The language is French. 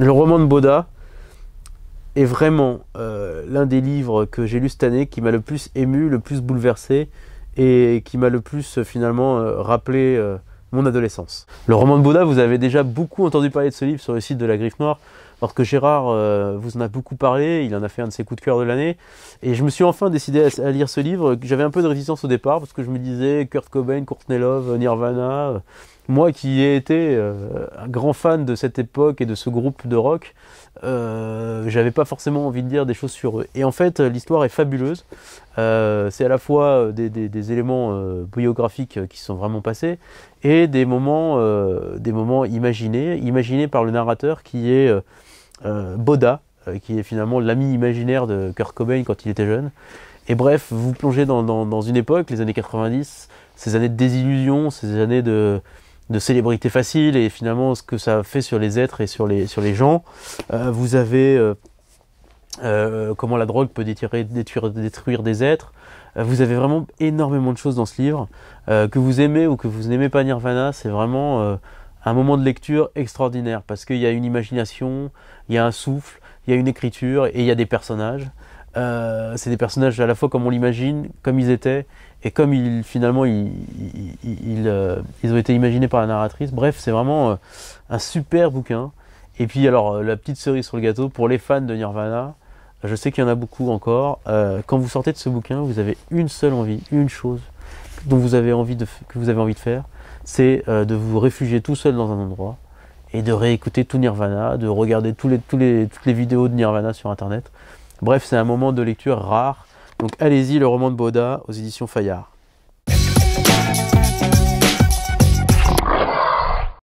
Le roman de Bauda est vraiment l'un des livres que j'ai lu cette année qui m'a le plus ému, le plus bouleversé et qui m'a le plus finalement rappelé mon adolescence. Le roman de Bauda, vous avez déjà beaucoup entendu parler de ce livre sur le site de la Griffe Noire, parce que Gérard vous en a beaucoup parlé, il en a fait un de ses coups de cœur de l'année, et je me suis enfin décidé à lire ce livre. J'avais un peu de résistance au départ, parce que je me disais Kurt Cobain, Courtney Love, Nirvana, moi qui ai été un grand fan de cette époque et de ce groupe de rock, j'avais pas forcément envie de dire des choses sur eux. Et en fait, l'histoire est fabuleuse. C'est à la fois des éléments biographiques qui sont vraiment passés et des moments imaginés par le narrateur qui est Bauda, qui est finalement l'ami imaginaire de Kurt Cobain quand il était jeune. Et bref, vous plongez dans une époque, les années 90, ces années de désillusion, ces années de célébrité facile et finalement ce que ça fait sur les êtres et sur les gens. Vous avez comment la drogue peut détruire des êtres. Vous avez vraiment énormément de choses dans ce livre. Que vous aimez ou que vous n'aimez pas Nirvana, c'est vraiment un moment de lecture extraordinaire parce qu'il y a une imagination, il y a un souffle, il y a une écriture et il y a des personnages. C'est des personnages à la fois comme on l'imagine, comme ils étaient, et comme finalement ils ont été imaginés par la narratrice. Bref, c'est vraiment un super bouquin. Et puis alors, la petite cerise sur le gâteau, pour les fans de Nirvana, je sais qu'il y en a beaucoup encore, quand vous sortez de ce bouquin, vous avez une seule envie, une chose que vous avez envie de faire, c'est de vous réfugier tout seul dans un endroit, et de réécouter tout Nirvana, de regarder toutes les vidéos de Nirvana sur internet. Bref, c'est un moment de lecture rare. Donc allez-y, le roman de Bauda aux éditions Fayard.